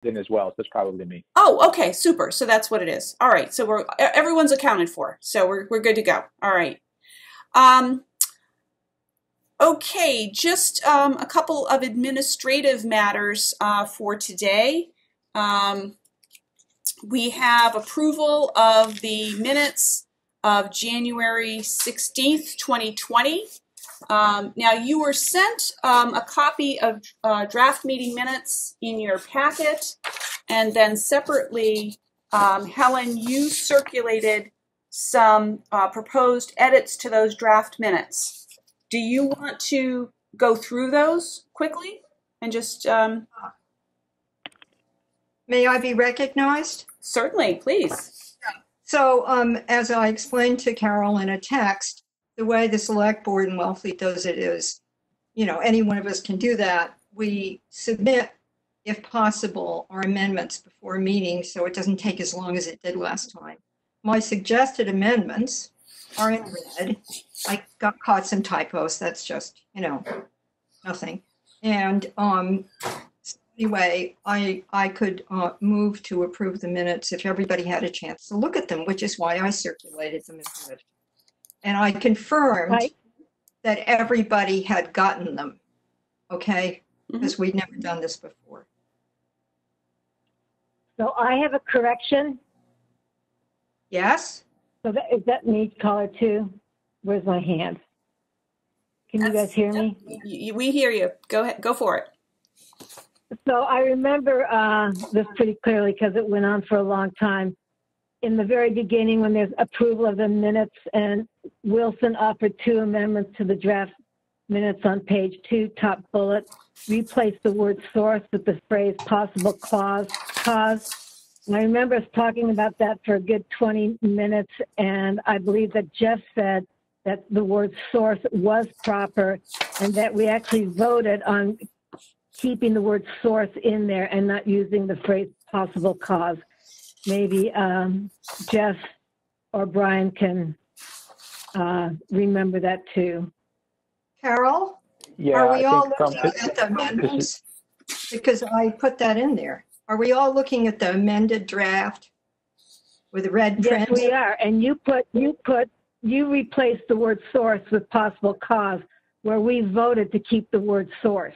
in as well, so it's probably me. Oh, okay, super. So that's what it is. All right. So everyone's accounted for. So we're good to go. All right. Um, okay, just a couple of administrative matters for today. We have approval of the minutes of January 16th, 2020. Now you were sent a copy of draft meeting minutes in your packet, and then separately, Helen, you circulated some proposed edits to those draft minutes. Do you want to go through those quickly and just May I be recognized? certainly, please. So as I explained to Carol in a text, the way the select board in Wellfleet does it is, any one of us can do that. We submit, if possible, our amendments before a meeting so it doesn't take as long as it did last time. My suggested amendments are in red. I got caught some typos. That's just, nothing. And anyway, I could move to approve the minutes if everybody had a chance to look at them, which is why I circulated them in red. And I confirmed that everybody had gotten them, okay? Because we'd never done this before. So I have a correction. Yes? So is that me, caller two? Where's my hand? Can you guys hear me? We hear you. Go ahead. Go for it. So I remember this pretty clearly because it went on for a long time. In the very beginning, when there's approval of the minutes, and Wilson offered 2 amendments to the draft minutes on page 2, top bullet, replace the word source with the phrase possible cause. And I remember us talking about that for a good 20 minutes, and I believe that Jeff said that the word source was proper and that we actually voted on keeping the word source in there and not using the phrase possible cause. Maybe Jeff or Brian can remember that too. Carol? Yeah, are we all think looking at the amendments? Because I put that in there. Are we all looking at the amended draft with the red print? Yes, we are. And you replaced the word source with possible cause, where we voted to keep the word source.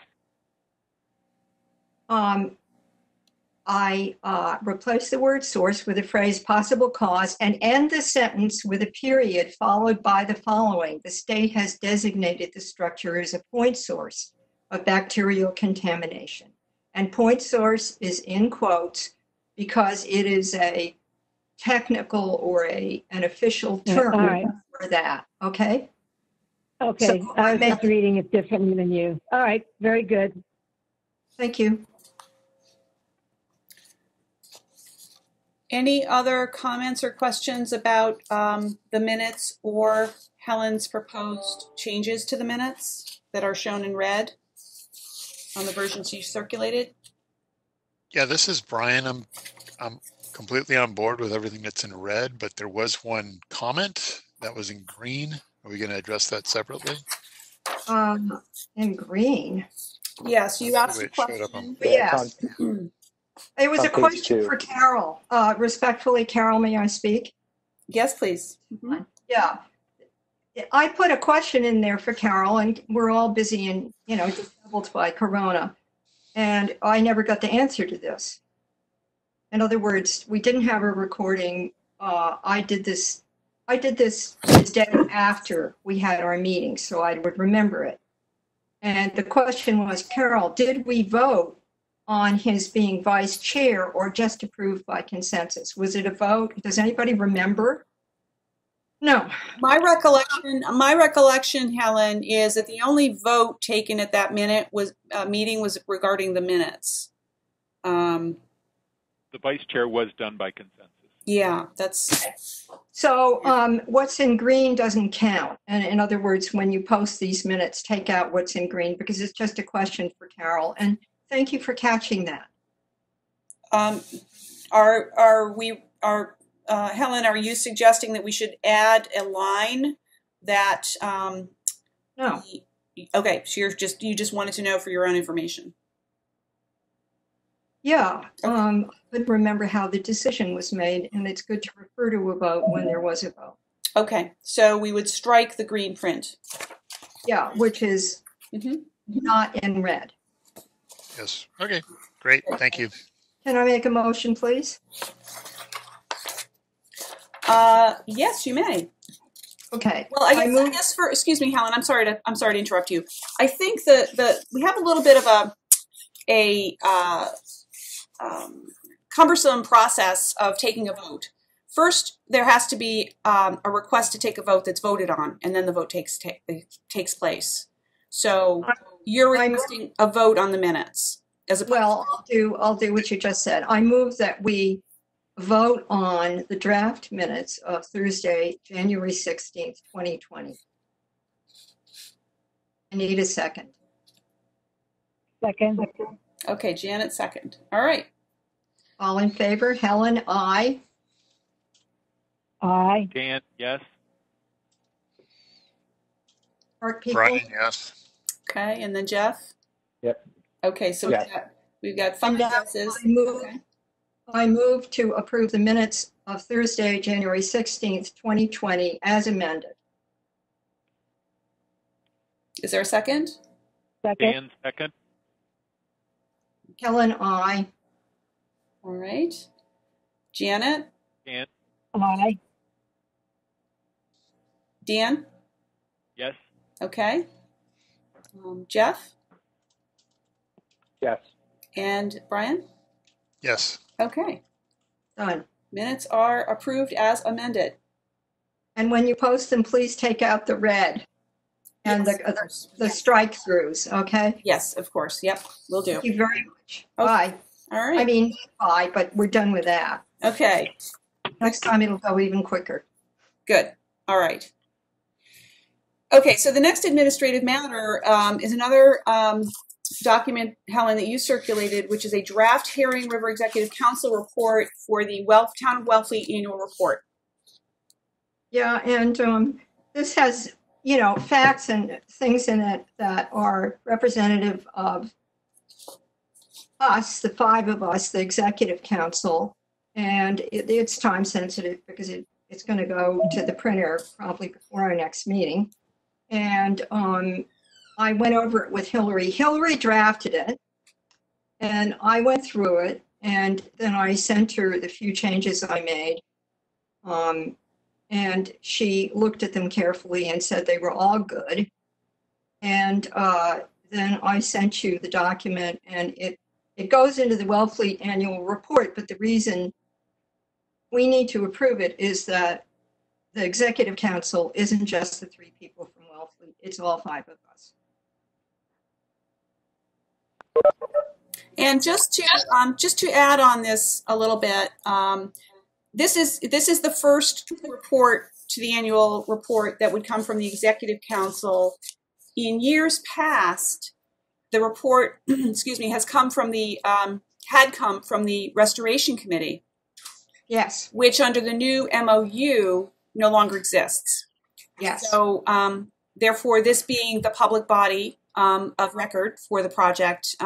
I replace the word source with the phrase possible cause and end the sentence with a period followed by the following. The state has designated the structure as a point source of bacterial contamination. And point source is in quotes because it is a technical or an official term for that. Okay? Okay. So I was just reading it differently than you. All right. Very good. Thank you. Any other comments or questions about the minutes or Helen's proposed changes to the minutes that are shown in red on the versions you circulated? Yeah, this is Brian. I'm completely on board with everything that's in red, but there was one comment that was in green. Are we going to address that separately? In green? Yes, you asked a question. Yes. It was a question for Carol. Respectfully, Carol, may I speak? Yes, please. Yeah. I put a question in there for Carol, and we're all busy and, disabled by Corona. And I never got the answer to this. In other words, we didn't have a recording. I did this the day after we had our meeting, so I would remember it. And the question was, Carol, did we vote on his being vice chair or just approved by consensus? Was it a vote? Does anybody remember? No. My recollection, Helen, is that the only vote taken at that meeting was regarding the minutes. The vice chair was done by consensus. Yeah, that's. So what's in green doesn't count. And in other words, when you post these minutes, take out what's in green because it's just a question for Carol. And thank you for catching that. Helen, are you suggesting that we should add a line that? No. Okay, so you just wanted to know for your own information. Yeah, I couldn't remember how the decision was made, and it's good to refer to a vote when there was a vote. Okay, so we would strike the green print. Yeah, which is not in red. Yes. Okay. Great. Thank you. Can I make a motion, please? Yes, you may. Okay. Well, I guess for, excuse me, Helen, I'm sorry to interrupt you. I think that we have a little bit of a cumbersome process of taking a vote. First, there has to be a request to take a vote that's voted on, and then the vote takes place. So you're requesting a vote on the minutes. Well, I'll do what you just said. I move that we vote on the draft minutes of Thursday, January 16th, 2020. I need a second. Second. Okay, Janet, second. All right. All in favor? Helen, aye. Aye. Dan, yes. Park people? Brian, yes. Okay, and then Jeff? Yep. Okay, so Yes. we've got 5 yeses. I move to approve the minutes of Thursday, January 16th, 2020 as amended. Is there a second? Second. Dan, second. Helen, aye. All right. Janet? Dan, Aye. Dan? yes. Okay. Jeff? Yes. And Brian? Yes. Okay. Done. Minutes are approved as amended. And when you post them, please take out the red and Yes. the strike throughs, okay? Yes, of course. Yep, we'll do. Thank you very much. Okay. Bye. All right. I mean, bye, but we're done with that. Okay, Next time it'll go even quicker. good. All right. Okay, so the next administrative matter is another document, Helen, that you circulated, which is a draft Herring River Executive Council report for the Town of Wellfleet annual report. Yeah, and this has, facts and things in it that are representative of us, the 5 of us, the executive council, and it's time sensitive because it's going to go to the printer probably before our next meeting. And I went over it with Hillary. Hillary drafted it, and I went through it, and then I sent her the few changes I made. And she looked at them carefully and said they were all good. And then I sent you the document, and it goes into the Wellfleet annual report, but the reason we need to approve it is that the executive council isn't just the 3 people from Wellfleet, it's all 5 of us. And just to add on this a little bit, this is the first report to the annual report that would come from the executive council. In years past, the report, excuse me, had come from the Restoration Committee. Yes. Which under the new MOU no longer exists. Yes. So therefore, this being the public body of record for the project,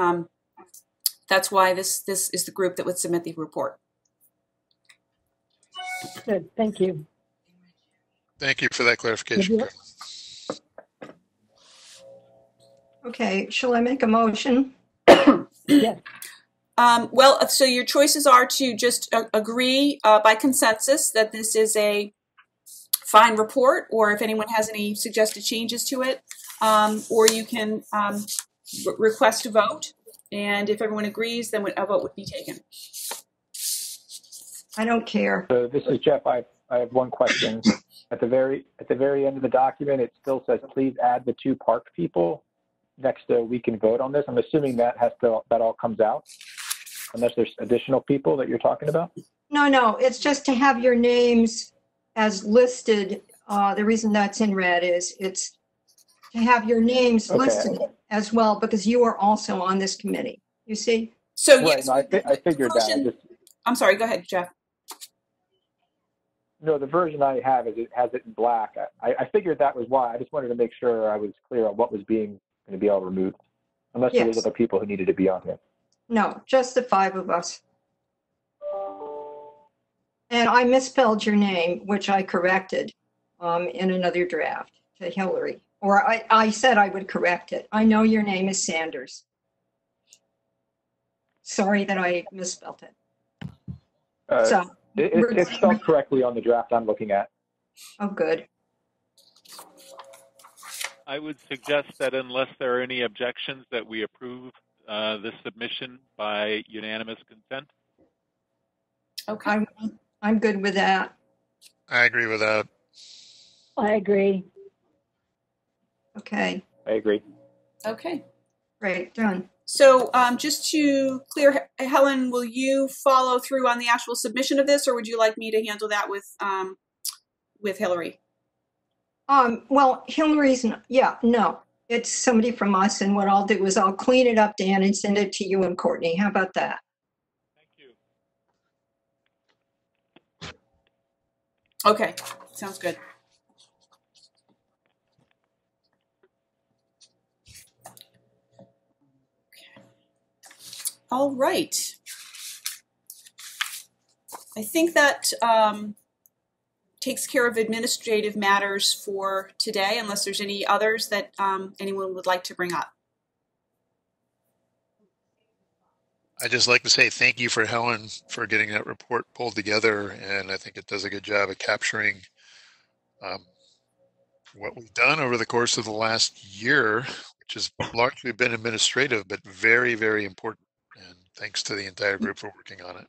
that's why this is the group that would submit the report. Good. Thank you. Thank you for that clarification. Okay, shall I make a motion? Yes. Well, so your choices are to just agree by consensus that this is a fine report, or if anyone has any suggested changes to it, or you can request a vote, and if everyone agrees, then a vote would be taken. I don't care. So this is Jeff. I have one question. At the very end of the document, it still says, please add the 2 park people next to we can vote on this. I'm assuming that all comes out, unless there's additional people that you're talking about? No, it's just to have your names as listed. The reason that's in red is it's to have your names listed as well, because you are also on this committee, you see? So right, yes, no, I figured that. I'm sorry, go ahead, Jeff. No, the version I have has it in black. I figured that was why. I just wanted to make sure I was clear on what was going to be all removed, unless there was other people who needed to be on here. No, just the 5 of us. And I misspelled your name, which I corrected in another draft to Hillary. Or I said I would correct it. I know your name is Sanders. Sorry that I misspelled it. So It's spelled correctly on the draft I'm looking at. Oh, good. I would suggest that unless there are any objections, that we approve this submission by unanimous consent. Okay. I'm good with that. I agree with that. I agree. Okay, I agree. Okay. great, done. So just to clear, Helen, will you follow through on the actual submission of this, or would you like me to handle that with Hillary? Well, Hillary's, no, it's somebody from us, and what I'll do is I'll clean it up, Dan, and send it to you and Courtney. How about that? Thank you. Okay, sounds good. All right. I think that takes care of administrative matters for today, unless there's any others that anyone would like to bring up. I'd just like to say thank you for Helen for getting that report pulled together, and I think it does a good job of capturing what we've done over the course of the last year, which has largely been administrative, but very, very important. And thanks to the entire group for working on it.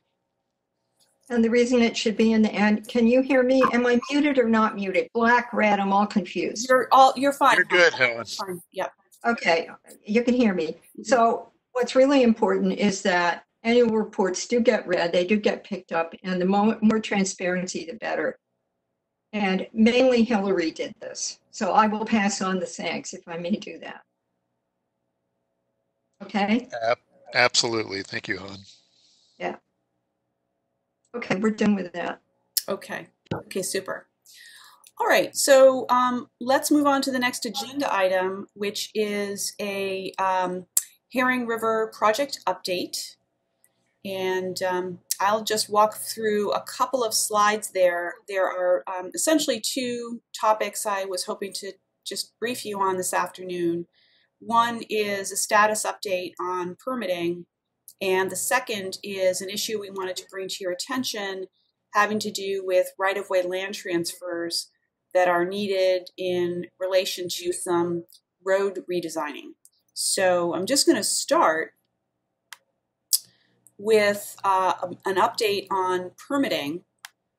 And the reason it should be in the end, can you hear me? Am I muted or not muted? Black, red, I'm all confused. You're fine. You're good, Helen. Fine. Yep. Okay, you can hear me. So what's really important is that annual reports do get read, they do get picked up, and the more transparency, the better. And mainly Hillary did this. So I will pass on the thanks if I may do that. Okay? Absolutely. Thank you, Helen. Yeah. Okay, we're done with that. Okay. Okay, super. All right, so let's move on to the next agenda item, which is a Herring River project update. And I'll just walk through a couple of slides there. There are essentially two topics I was hoping to just brief you on this afternoon. One is a status update on permitting, and the second is an issue we wanted to bring to your attention having to do with right-of-way land transfers that are needed in relation to some road redesigning. So I'm just going to start with an update on permitting.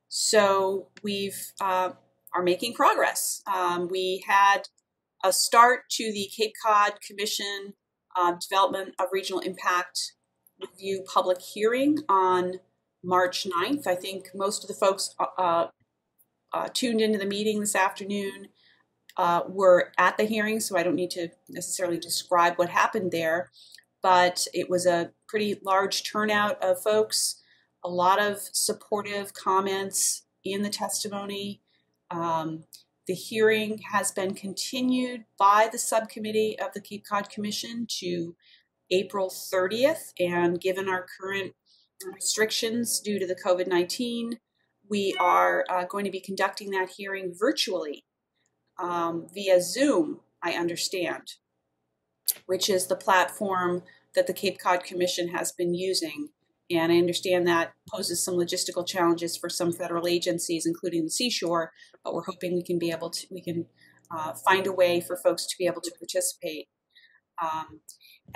So we've are making progress. We had a start to the Cape Cod Commission Development of Regional Impact Review public hearing on March 9th. I think most of the folks tuned into the meeting this afternoon were at the hearing, so I don't need to necessarily describe what happened there. But it was a pretty large turnout of folks, a lot of supportive comments in the testimony. The hearing has been continued by the subcommittee of the Cape Cod Commission to April 30th, and given our current restrictions due to the COVID-19, we are going to be conducting that hearing virtually via Zoom, I understand, which is the platform that the Cape Cod Commission has been using. And I understand that poses some logistical challenges for some federal agencies, including the Seashore, but we're hoping we can find a way for folks to be able to participate.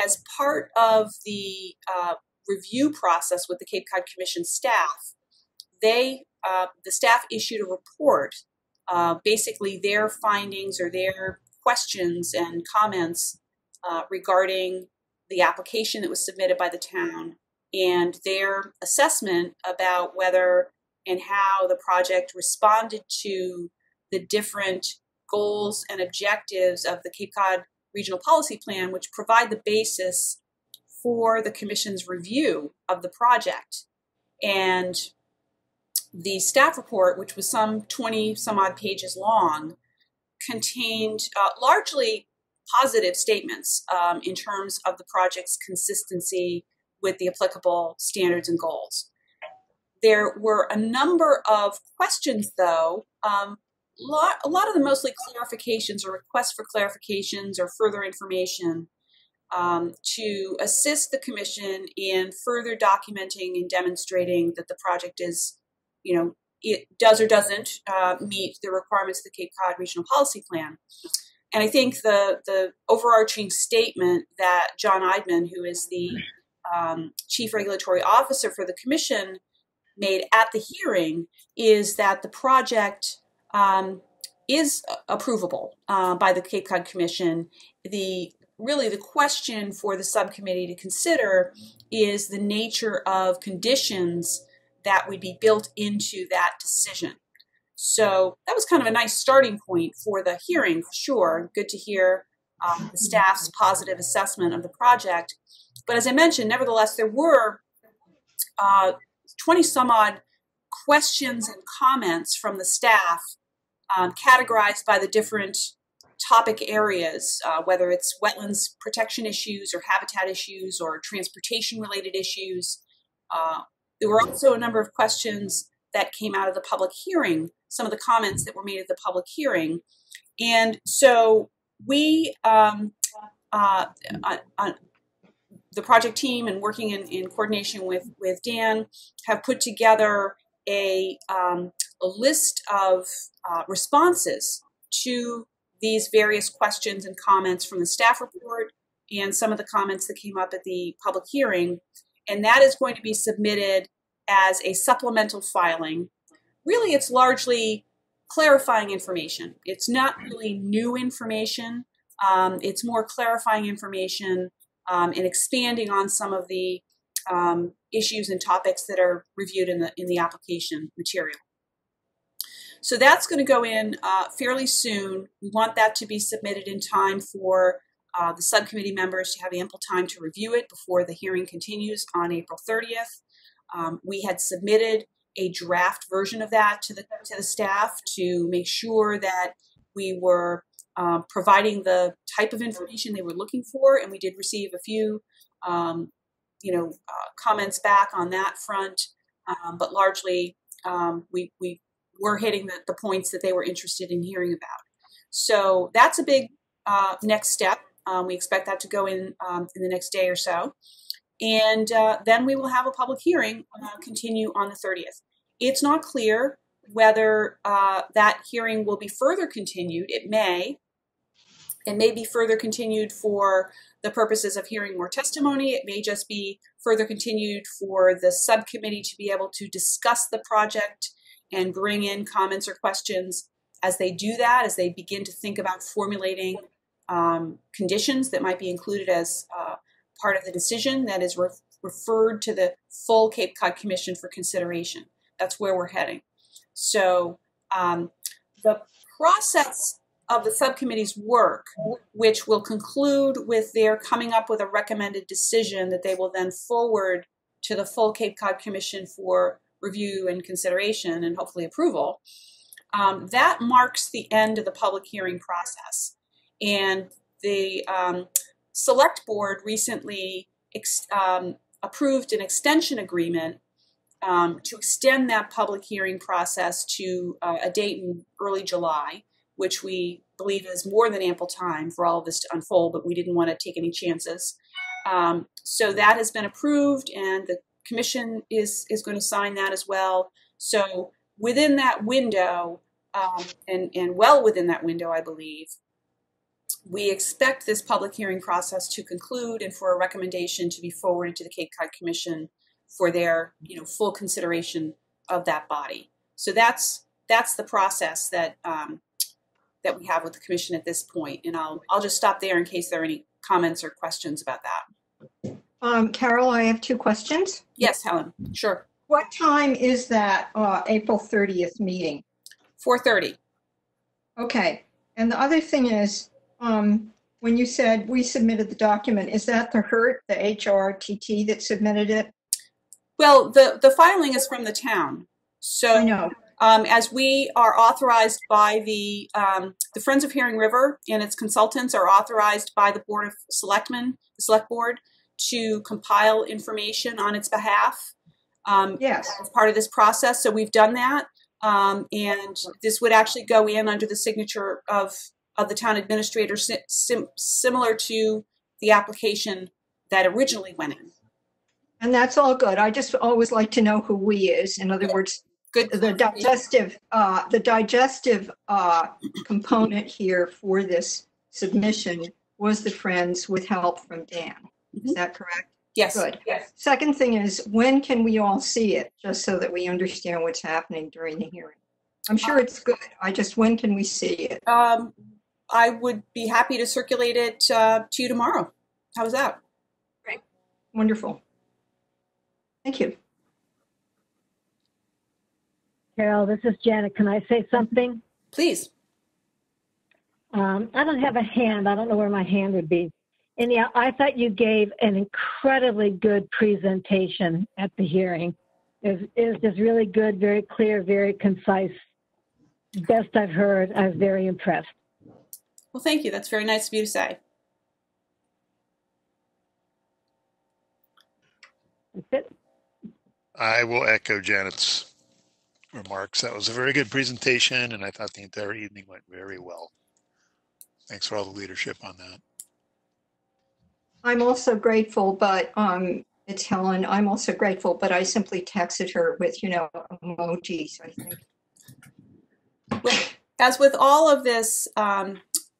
As part of the review process with the Cape Cod Commission staff, the staff issued a report, basically their findings or their questions and comments regarding the application that was submitted by the town and their assessment about whether and how the project responded to the different goals and objectives of the Cape Cod Regional Policy Plan, which provide the basis for the Commission's review of the project. And the staff report, which was some 20 some odd pages long, contained largely positive statements in terms of the project's consistency with the applicable standards and goals. There were a number of questions, though, a lot of them mostly clarifications or requests for clarifications or further information to assist the Commission in further documenting and demonstrating that the project is, it does or doesn't meet the requirements of the Cape Cod Regional Policy Plan. And I think the overarching statement that John Eidman, who is the Chief Regulatory Officer for the Commission, made at the hearing is that the project is approvable by the Cape Cod Commission. Really the question for the subcommittee to consider is the nature of conditions that would be built into that decision. So that was kind of a nice starting point for the hearing, for sure. Good to hear the staff's positive assessment of the project. But as I mentioned, nevertheless, there were 20 some odd questions and comments from the staff categorized by the different topic areas, whether it's wetlands protection issues or habitat issues or transportation related issues. There were also a number of questions that came out of the public hearing, some of the comments that were made at the public hearing. And so we, the project team and working in coordination with Dan, have put together a list of responses to these various questions and comments from the staff report and some of the comments that came up at the public hearing. And that is going to be submitted as a supplemental filing. Really, it's largely clarifying information. It's not really new information. It's more clarifying information and expanding on some of the issues and topics that are reviewed in the application material. So that's going to go in fairly soon. We want that to be submitted in time for the subcommittee members to have ample time to review it before the hearing continues on April 30th. We had submitted a draft version of that to the staff to make sure that we were providing the type of information they were looking for, and we did receive a few, comments back on that front. But largely, we were hitting the points that they were interested in hearing about. So that's a big next step. We expect that to go in the next day or so. And then we will have a public hearing continue on the 30th. It's not clear whether that hearing will be further continued. It may be further continued for the purposes of hearing more testimony. It may just be further continued for the subcommittee to be able to discuss the project and bring in comments or questions as they do that, as they begin to think about formulating conditions that might be included as part of the decision that is referred to the full Cape Cod Commission for consideration. That's where we're heading. So the process of the subcommittee's work, which will conclude with their coming up with a recommended decision that they will then forward to the full Cape Cod Commission for review and consideration and hopefully approval, that marks the end of the public hearing process. And the Select Board recently approved an extension agreement to extend that public hearing process to a date in early July, which we believe is more than ample time for all of this to unfold, but we didn't want to take any chances. So that has been approved, and the Commission is going to sign that as well. So within that window, and well within that window, I believe, we expect this public hearing process to conclude and for a recommendation to be forwarded to the Cape Cod Commission for their full consideration of that body. So that's the process that that we have with the Commission at this point. And I'll just stop there in case there are any comments or questions about that. Carol, I have two questions. Yes, Helen, sure. What time is that April 30th meeting? 4:30. Okay. And the other thing is, when you said we submitted the document, is that the HRT, the HRTT that submitted it? Well, the filing is from the town. So I know. As we are authorized by the Friends of Herring River and its consultants are authorized by the Board of Selectmen, the Select Board, to compile information on its behalf Yes. as part of this process. So we've done that. And this would actually go in under the signature of the town administrator, similar to the application that originally went in. And that's all good. I just always like to know who we is. In other words, Good. the digestive component here for this submission was the Friends with help from Dan. Is that correct? Yes. Good. Yes. Second thing is, when can we all see it, just so that we understand what's happening during the hearing? I'm sure it's good. When can we see it? I would be happy to circulate it to you tomorrow. How's that? Great. Wonderful. Thank you. Carol, this is Janet. Can I say something? Please. I don't have a hand. I don't know where my hand would be. And yeah, I thought you gave an incredibly good presentation at the hearing. It was just really good, very clear, very concise. Best I've heard. I was very impressed. Well, thank you. That's very nice of you to say. That's it. I will echo Janet's remarks. That was a very good presentation, and I thought the entire evening went very well. Thanks for all the leadership on that. I'm also grateful, but it's Helen. I'm also grateful, but I simply texted her with, emojis, I think. Well, as with all of this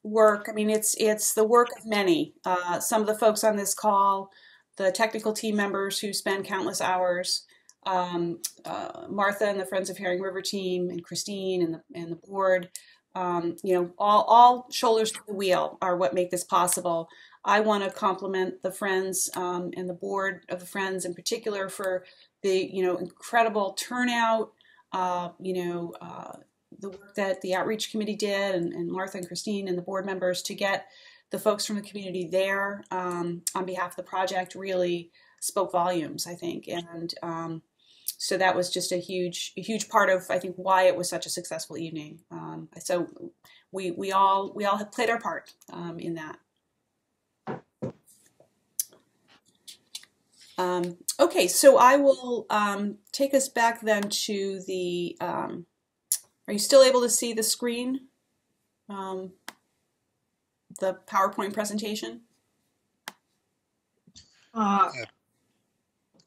work, I mean, it's the work of many. Some of the folks on this call, the technical team members who spend countless hours, Martha and the Friends of Herring River team, and Christine and the board, all shoulders to the wheel are what make this possible. I want to compliment the Friends and the board of the Friends in particular for the incredible turnout, the work that the outreach committee did, and Martha and Christine and the board members to get the folks from the community there on behalf of the project really spoke volumes, I think. And so that was just a huge part of, I think, why it was such a successful evening. So we all have played our part in that. Okay, so I will take us back then to the, are you still able to see the screen? The PowerPoint presentation?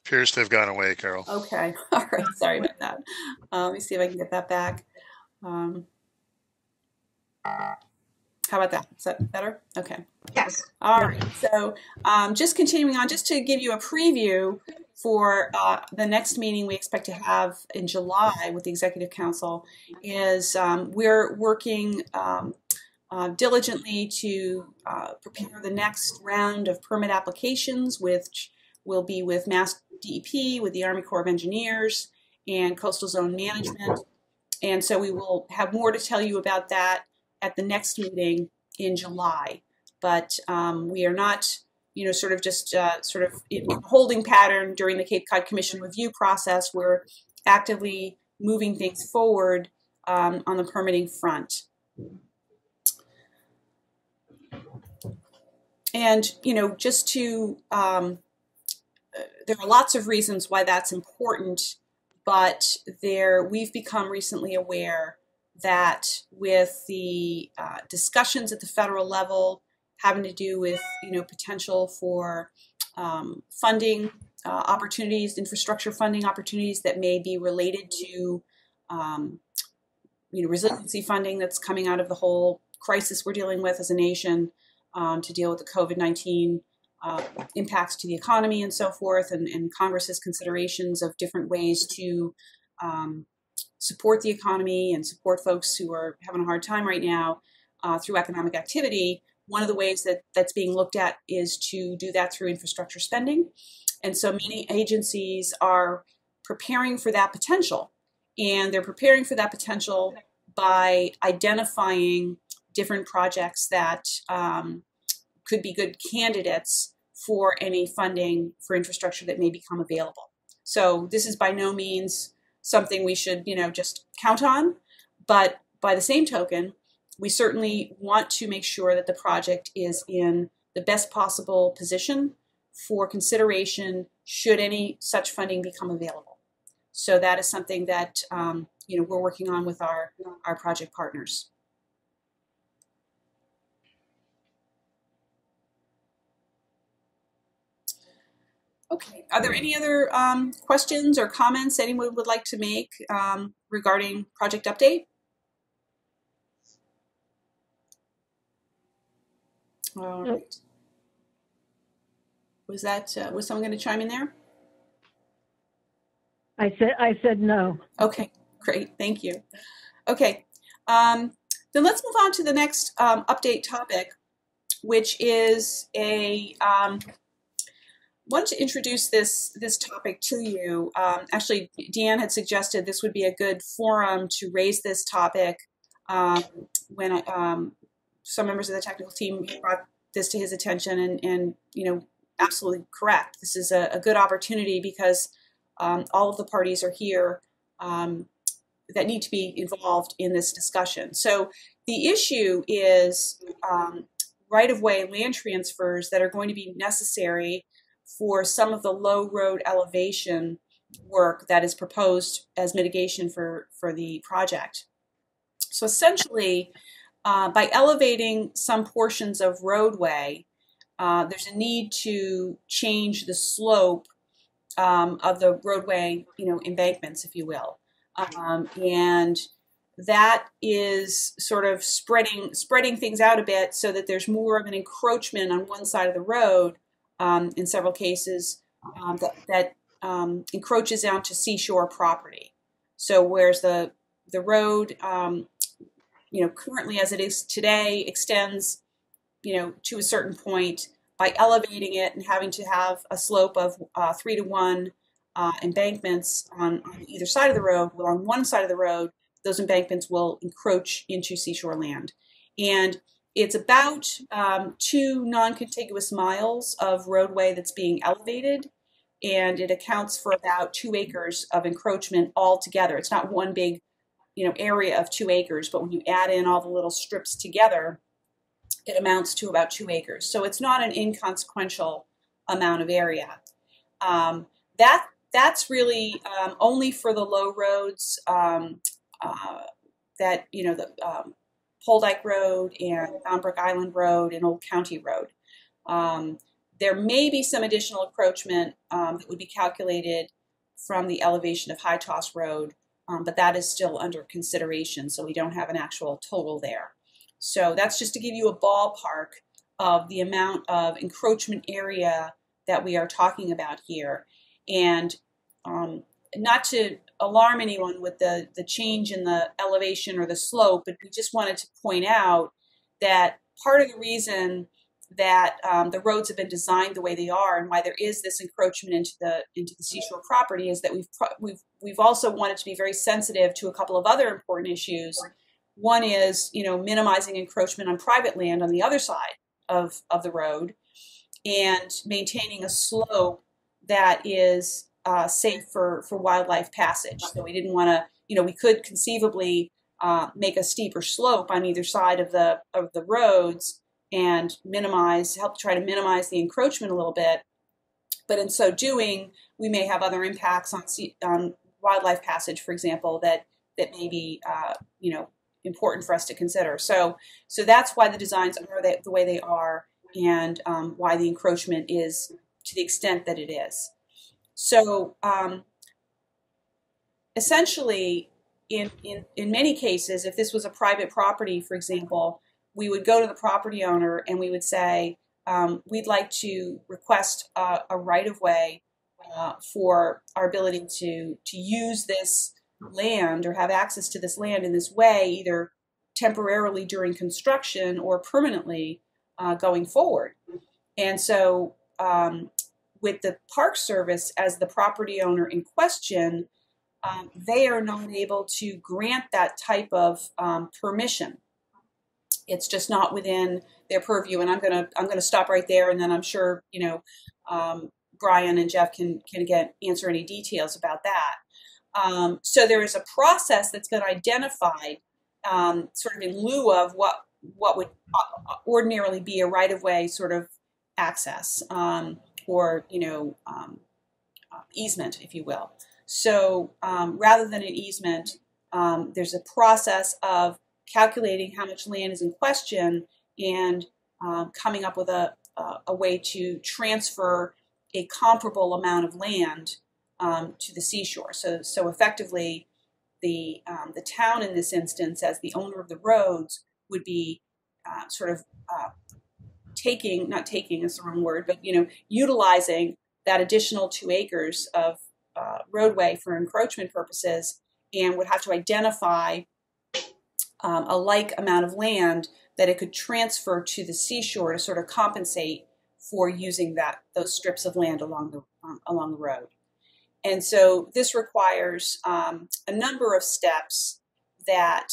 Appears to have gone away, Carol. Okay, all right, sorry about that. Let me see if I can get that back. How about that? Is that better? Okay. Yes. All right. So just continuing on, just to give you a preview for the next meeting we expect to have in July with the Executive Council is we're working diligently to prepare the next round of permit applications, which will be with Mass DEP, with the Army Corps of Engineers, and Coastal Zone Management. And so we will have more to tell you about that at the next meeting in July. But we are not, sort of just sort of in a holding pattern during the Cape Cod Commission review process. We're actively moving things forward on the permitting front. And, just to, there are lots of reasons why that's important, but we've become recently aware that with the discussions at the federal level having to do with, potential for funding opportunities, infrastructure funding opportunities that may be related to, resiliency funding that's coming out of the whole crisis we're dealing with as a nation to deal with the COVID-19 impacts to the economy and so forth, and Congress's considerations of different ways to support the economy and support folks who are having a hard time right now through economic activity. One of the ways that's being looked at is to do that through infrastructure spending. And so many agencies are preparing for that potential. And they're preparing for that potential by identifying different projects that could be good candidates for any funding for infrastructure that may become available. So this is by no means something we should, just count on. But by the same token, we certainly want to make sure that the project is in the best possible position for consideration should any such funding become available. So that is something that we're working on with our project partners. Okay, are there any other questions or comments anyone would like to make regarding project update? All right. Was someone going to chime in there? I said no. Okay, great, thank you. Okay, then let's move on to the next update topic, which is want to introduce this topic to you. Actually, Deanne had suggested this would be a good forum to raise this topic when some members of the technical team brought this to his attention, and absolutely correct. This is a good opportunity because all of the parties are here that need to be involved in this discussion. So the issue is right-of-way land transfers that are going to be necessary for some of the low road elevation work that is proposed as mitigation for the project. So essentially, by elevating some portions of roadway, there's a need to change the slope of the roadway, embankments, if you will. And that is sort of spreading things out a bit so that there's more of an encroachment on one side of the road in several cases that encroaches down to seashore property. So whereas the road, currently as it is today, extends, to a certain point, by elevating it and having to have a slope of 3-to-1 embankments on either side of the road, well, on one side of the road, those embankments will encroach into seashore land. And it's about 2 non-contiguous miles of roadway that's being elevated, and it accounts for about 2 acres of encroachment altogether. It's not one big, area of 2 acres, but when you add in all the little strips together, it amounts to about 2 acres. So it's not an inconsequential amount of area. That's really only for the low roads that, the Poldyke Road and Bound Island Road and Old County Road. There may be some additional encroachment that would be calculated from the elevation of High Toss Road, but that is still under consideration, so we don't have an actual total there. So that's just to give you a ballpark of the amount of encroachment area that we are talking about here. And not to alarm anyone with the change in the elevation or the slope, but we just wanted to point out that part of the reason that the roads have been designed the way they are and why there is this encroachment into the seashore property is that we've also wanted to be very sensitive to a couple of other important issues. One is, minimizing encroachment on private land on the other side of the road and maintaining a slope that is safe for wildlife passage. So we didn't want to, we could conceivably make a steeper slope on either side of the roads and help try to minimize the encroachment a little bit. But in so doing, we may have other impacts on wildlife passage, for example, that may be, important for us to consider. So that's why the designs are the way they are, and why the encroachment is to the extent that it is. So essentially, in many cases, if this was a private property, for example, we would go to the property owner and we would say, we'd like to request a right-of-way for our ability to use this land or have access to this land in this way, either temporarily during construction or permanently going forward. And so with the Park Service as the property owner in question, they are not able to grant that type of permission. It's just not within their purview. And I'm gonna stop right there, and then I'm sure Brian and Jeff can answer any details about that. So there is a process that's been identified, sort of in lieu of what would ordinarily be a right-of-way sort of access, or easement, if you will. So rather than an easement, there's a process of calculating how much land is in question and coming up with a way to transfer a comparable amount of land to the seashore. So effectively, the town in this instance, as the owner of the roads, would be not taking is the wrong word, but utilizing that additional 2 acres of roadway for encroachment purposes, and would have to identify a like amount of land that it could transfer to the seashore to sort of compensate for using those strips of land along the road. And so this requires a number of steps that,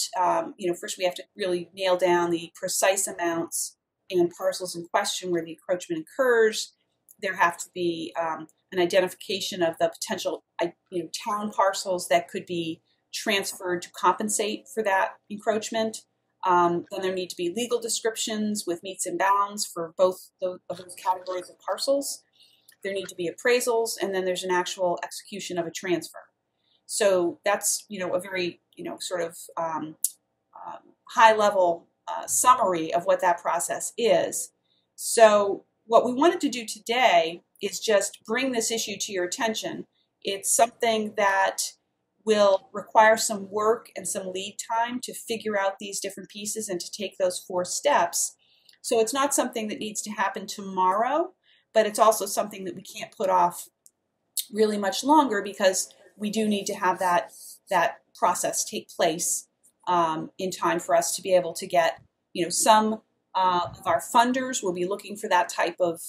first we have to really nail down the precise amounts and parcels in question where the encroachment occurs. There have to be an identification of the potential, town parcels that could be transferred to compensate for that encroachment. Then there need to be legal descriptions with meets and bounds for both those categories of parcels. There need to be appraisals, and then there's an actual execution of a transfer. So that's, a very, high level summary of what that process is. So what we wanted to do today is just bring this issue to your attention. It's something that will require some work and some lead time to figure out these different pieces and to take those 4 steps. So it's not something that needs to happen tomorrow, but it's also something that we can't put off really much longer, because we do need to have that process take place in time for us to be able to get, some of our funders will be looking for that type of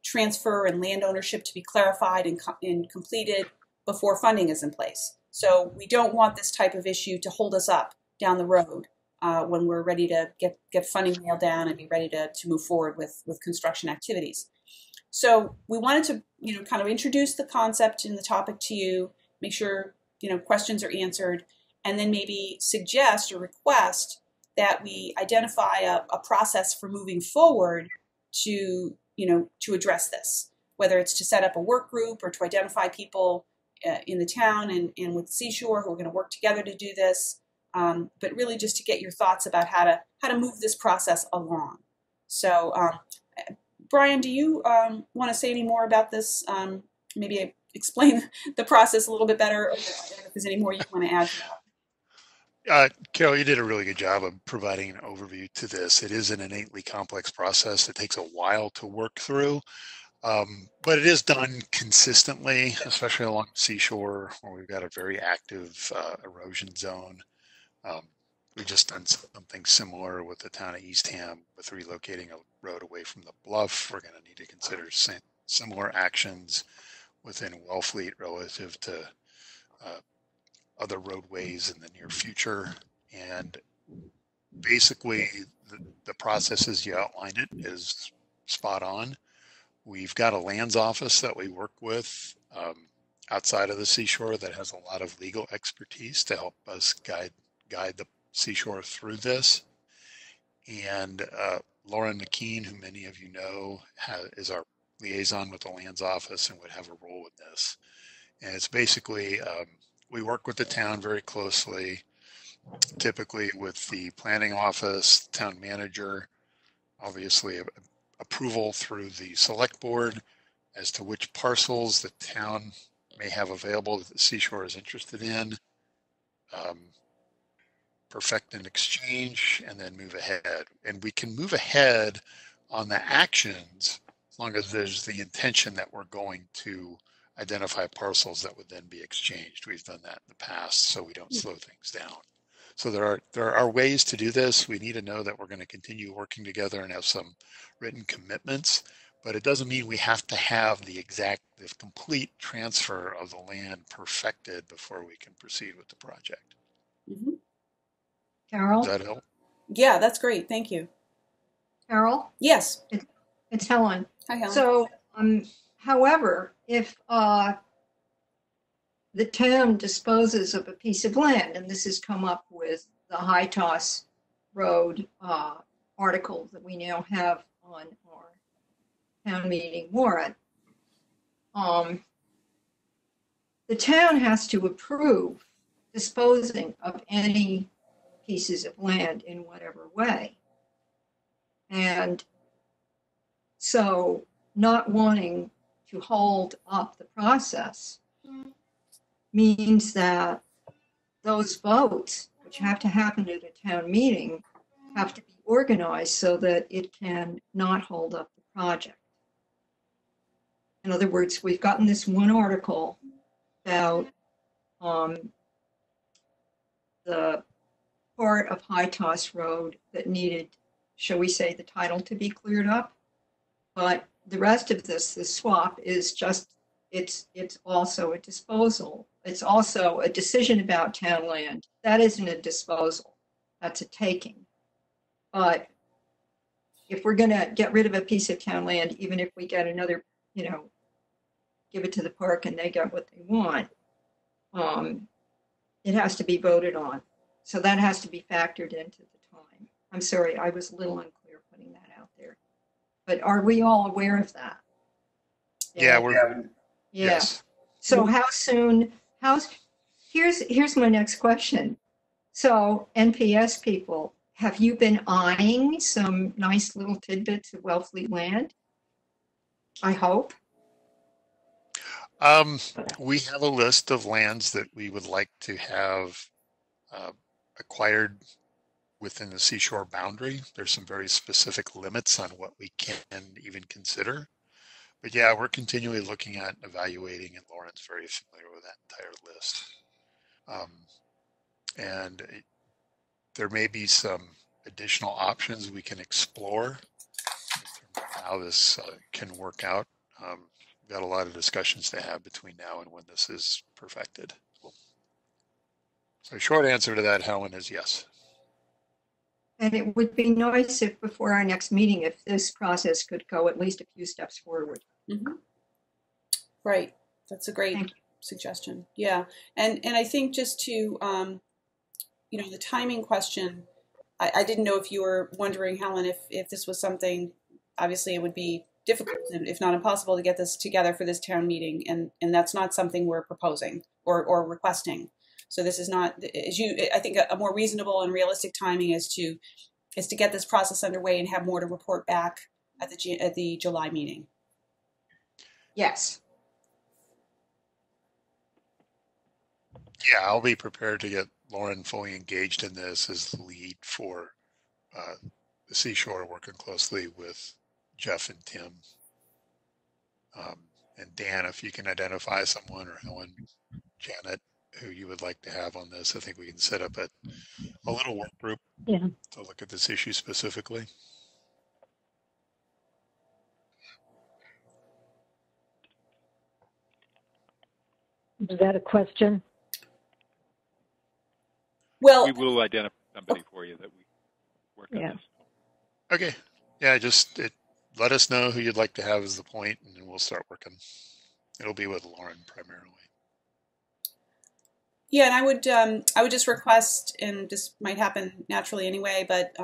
transfer and land ownership to be clarified and completed before funding is in place. So we don't want this type of issue to hold us up down the road when we're ready to get funding nailed down and be ready to move forward with construction activities. So we wanted to, kind of introduce the concept and the topic to you, make sure, questions are answered, and then maybe suggest or request that we identify a process for moving forward to address this, whether it's to set up a work group or to identify people in the town and with the seashore who are going to work together to do this, but really just to get your thoughts about how to move this process along. So, Brian, do you want to say any more about this? Maybe explain the process a little bit better, or if there's any more you want to add to that. Carol, you did a really good job of providing an overview to this. It is an innately complex process. It takes a while to work through, but it is done consistently, especially along the seashore where we've got a very active erosion zone. We've just done something similar with the town of Eastham with relocating a road away from the bluff. We're going to need to consider similar actions within Wellfleet relative to other roadways in the near future. And basically the process as you outlined it is spot on. We've got a lands office that we work with outside of the seashore that has a lot of legal expertise to help us guide the seashore through this. And Lauren McKean, who many of you know, is our liaison with the lands office and would have a role in this. And it's basically, we work with the town very closely, typically with the planning office, town manager, obviously approval through the select board as to which parcels the town may have available that the seashore is interested in, perfect an exchange, and then move ahead. And we can move ahead on the actions as long as there's the intention that we're going to identify parcels that would then be exchanged. We've done that in the past, so we don't slow things down. So there are ways to do this. We need to know that we're going to continue working together and have some written commitments, but it doesn't mean we have to have the complete transfer of the land perfected before we can proceed with the project. Mm-hmm. Carol? Does that help? Yeah, that's great. Thank you. Carol? Yes. It's Helen. Hi, Helen. So, however, if the town disposes of a piece of land, and this has come up with the High Toss Road article that we now have on our town meeting warrant, the town has to approve disposing of any pieces of land in whatever way. And so not wanting to hold up the process means that those votes, which have to happen at a town meeting, have to be organized so that it can not hold up the project. In other words, we've gotten this one article about the part of High Toss Road that needed, shall we say, the title to be cleared up. But the rest of this, the swap, is just, it's also a disposal. It's also a decision about town land. That isn't a disposal. That's a taking. But if we're going to get rid of a piece of town land, even if we get another, give it to the park and they get what they want, it has to be voted on. So that has to be factored into the time. I'm sorry, I was a little unclear putting that out there. But are we all aware of that? Yeah, Yeah. yes. So how soon, here's my next question. So NPS people, have you been eyeing some nice little tidbits of Wellfleet land? I hope. We have a list of lands that we would like to have acquired within the seashore boundary. There's some very specific limits on what we can even consider. But yeah, we're continually looking at and evaluating, and Lauren's very familiar with that entire list. There may be some additional options we can explore in terms of how this can work out. We've got a lot of discussions to have between now and when this is perfected. So short answer to that, Helen, is yes. And it would be nice if before our next meeting, if this process could go at least a few steps forward. Mm-hmm. Right. That's a great suggestion. Yeah. And I think just to, the timing question, I didn't know if you were wondering, Helen, if this was something, obviously it would be difficult, if not impossible, to get this together for this town meeting. And that's not something we're proposing or requesting. So this is not, I think a more reasonable and realistic timing is to get this process underway and have more to report back at the July meeting. Yes. Yeah, I'll be prepared to get Lauren fully engaged in this as the lead for the Seashore, working closely with Jeff and Tim. And Dan, if you can identify someone, or Helen, Janet, who you would like to have on this, I think we can set up a little work group to look at this issue specifically. Is that a question? Well, we will identify somebody for you that we work on this. Okay. Yeah, just let us know who you'd like to have as the point, and then we'll start working. It'll be with Lauren primarily. Yeah, and I would just request, and this might happen naturally anyway, but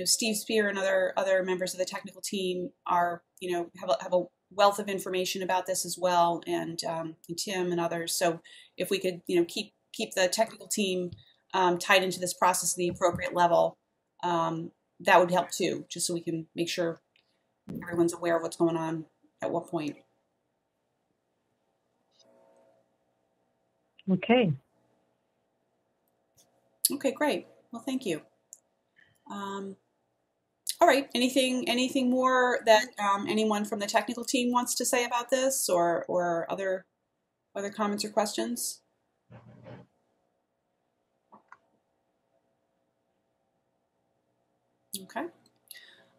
Steve Spear and other members of the technical team are have a wealth of information about this as well, and Tim and others. So if we could keep the technical team tied into this process at the appropriate level, that would help too, just so we can make sure everyone's aware of what's going on at what point. Okay. Okay, great. Well, thank you. All right. Anything more that anyone from the technical team wants to say about this, or other comments or questions? Okay.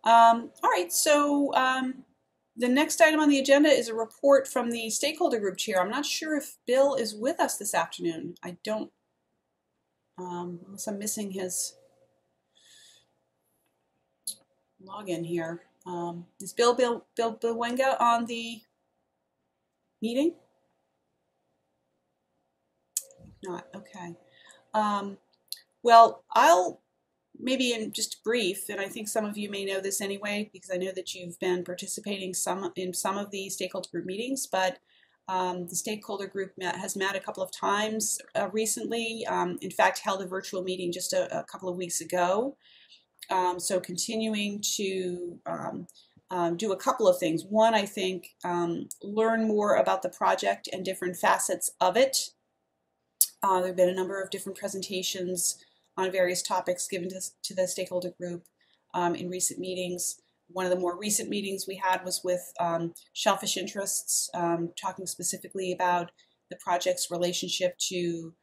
All right. So the next item on the agenda is a report from the stakeholder group chair. I'm not sure if Bill is with us this afternoon. I don't, unless I'm missing his login here. Is Bill Wenga on the meeting? Not, okay. Well, I'll maybe in just brief, and I think some of you may know this anyway, because I know that you've been participating in some of the stakeholder group meetings, but the stakeholder group has met a couple of times recently. In fact, held a virtual meeting just a couple of weeks ago. So continuing to do a couple of things. One, I think, learn more about the project and different facets of it. There have been a number of different presentations on various topics given to the stakeholder group in recent meetings. One of the more recent meetings we had was with Shellfish Interests, talking specifically about the project's relationship to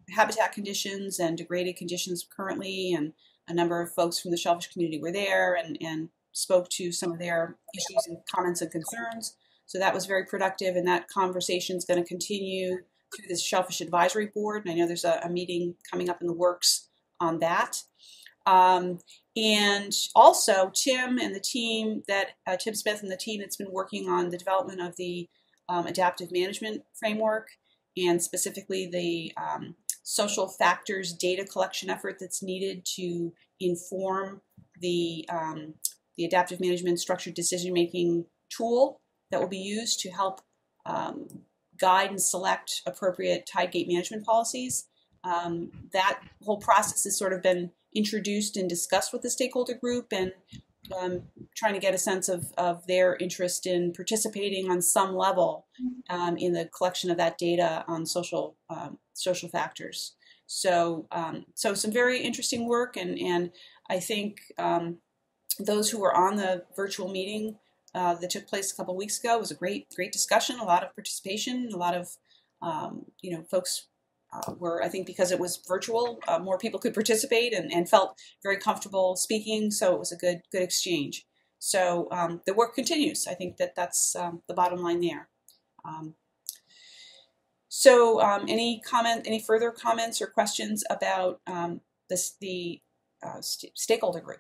habitat conditions and degraded conditions currently, and a number of folks from the shellfish community were there and spoke to some of their issues and comments and concerns. So that was very productive, and that conversation is going to continue through this Shellfish Advisory Board, and I know there's a meeting coming up in the works on that. And also Tim and the team Tim Smith and the team that's been working on the development of the adaptive management framework, and specifically the social factors data collection effort that's needed to inform the adaptive management structured decision-making tool that will be used to help guide and select appropriate tide gate management policies. That whole process has sort of been introduced and discussed with the stakeholder group, and trying to get a sense of their interest in participating on some level in the collection of that data on social factors. So some very interesting work, and I think those who were on the virtual meeting that took place a couple of weeks ago was a great discussion, a lot of participation, a lot of folks were, I think because it was virtual, more people could participate and felt very comfortable speaking, so it was a good exchange. So the work continues. I think that's the bottom line there. Any further comments or questions about the stakeholder group?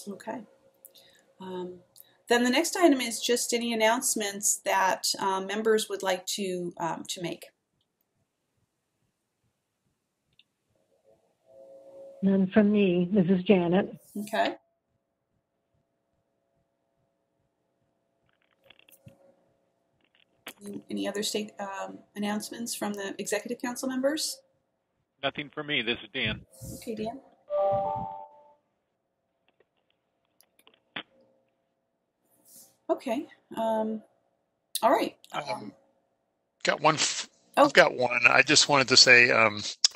Okay. Then the next item is just any announcements that members would like to make. None from me. This is Janet. Okay. Any other state announcements from the Executive Council members? Nothing for me. This is Dan. Okay, Dan. Okay. All right. Got one. I've got one. I just wanted to say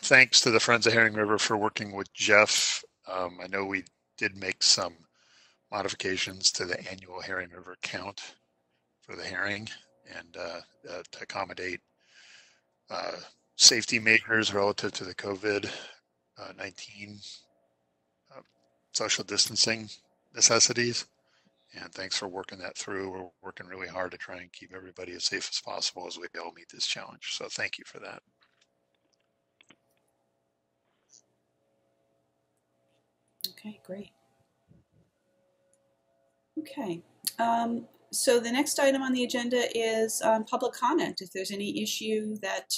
thanks to the Friends of Herring River for working with Jeff. I know we did make some modifications to the annual Herring River count for the herring, and to accommodate safety measures relative to the COVID-19 social distancing necessities. And thanks for working that through. We're working really hard to try and keep everybody as safe as possible as we all meet this challenge. So thank you for that. Okay, great. Okay. So the next item on the agenda is public comment. If there's any issue that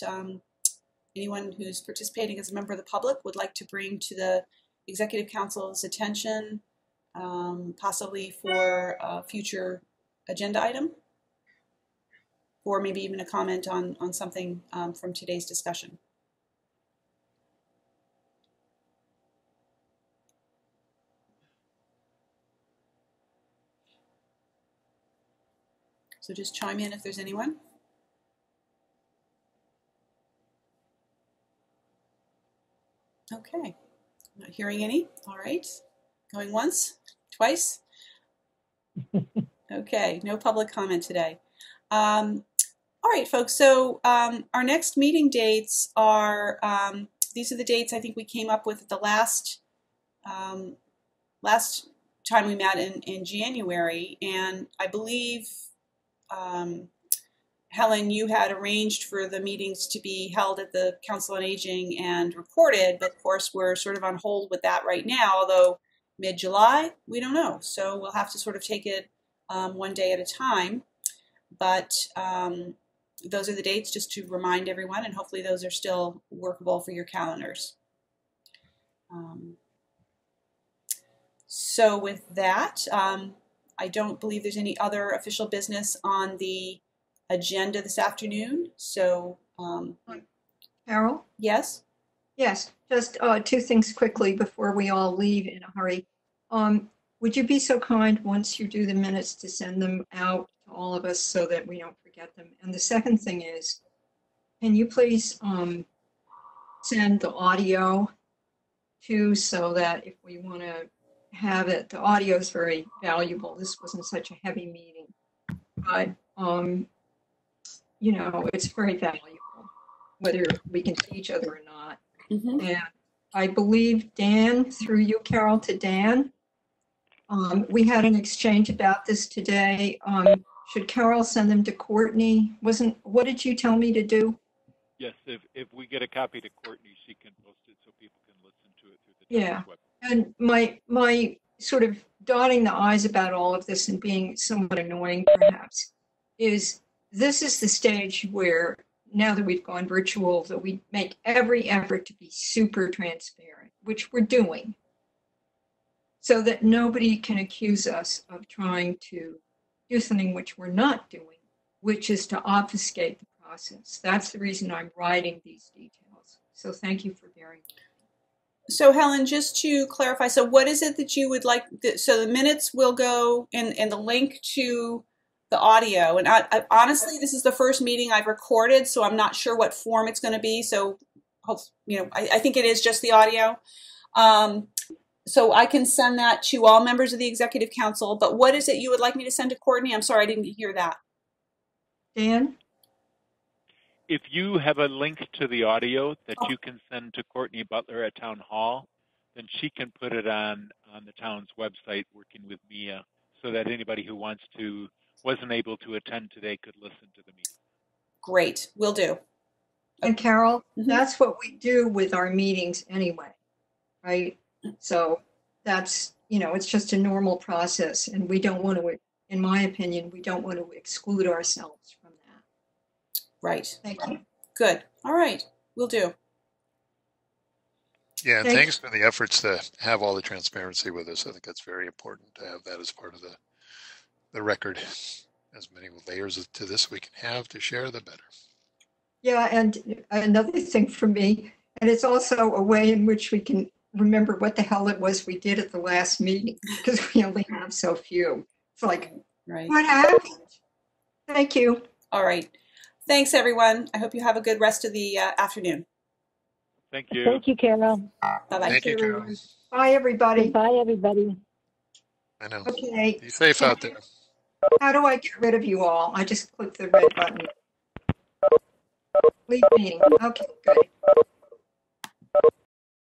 anyone who's participating as a member of the public would like to bring to the Executive Council's attention, possibly for a future agenda item, or maybe even a comment on something from today's discussion. So just chime in if there's anyone. Okay, not hearing any. All right. Going once, twice. Okay, no public comment today. All right, folks, so our next meeting dates are, these are the dates I think we came up with at the last time we met in January, and I believe, Helen, you had arranged for the meetings to be held at the Council on Aging and recorded, but of course we're sort of on hold with that right now, although mid-July, we don't know. So we'll have to sort of take it one day at a time. But those are the dates, just to remind everyone, and hopefully those are still workable for your calendars. So with that, I don't believe there's any other official business on the agenda this afternoon. So, Carol? yes? Yes, just two things quickly before we all leave in a hurry. Would you be so kind, once you do the minutes, to send them out to all of us so that we don't forget them? And the second thing is, can you please send the audio too, so that if we want to have it, the audio is very valuable. This wasn't such a heavy meeting, but you know, it's very valuable, whether we can see each other or not. Mm-hmm. And I believe Dan, through you, Carol, to Dan, we had an exchange about this today. Should Carol send them to Courtney? What did you tell me to do? Yes, if we get a copy to Courtney, she can post it so people can listen to it through the Yeah. web. And my sort of dotting the I's about all of this and being somewhat annoying perhaps is this is the stage where, now that we've gone virtual, that we make every effort to be super transparent, which we're doing, so that nobody can accuse us of trying to do something which we're not doing, which is to obfuscate the process. That's the reason I'm writing these details. So thank you for bearing with me. So Helen, just to clarify, so what is it that you would like? So the minutes will go in the link to the audio. And I honestly, this is the first meeting I've recorded, so I'm not sure what form it's going to be. So, you know, I think it is just the audio. So I can send that to all members of the Executive Council. But what is it you would like me to send to Courtney? I'm sorry, I didn't hear that. Dan? If you have a link to the audio that you can send to Courtney Butler at Town Hall, then she can put it on the town's website working with Mia, so that anybody who wasn't able to attend today could listen to the meeting. Great, will do. And Carol, Mhm. that's what we do with our meetings anyway, right? So that's, you know, it's just a normal process, and we don't want to, in my opinion, we don't want to exclude ourselves from that. Right. Thank you. Good. All right, will do. Yeah, and Thank- thanks for the efforts to have all the transparency with us. I think that's very important to have that as part of the record. As many layers to this we can have to share, the better. Yeah, and another thing for me, and it's also a way in which we can remember what the hell it was we did at the last meeting, because we only have so few. It's like, Right. what happened? Thank you. All right. Thanks, everyone. I hope you have a good rest of the afternoon. Thank you. Thank you, Carol. Bye-bye. Thank you, Carol. Bye, everybody. Goodbye, everybody. I know. Okay, Be safe out there. how do I get rid of you all? I just click the red button. Leave meeting. Okay, good.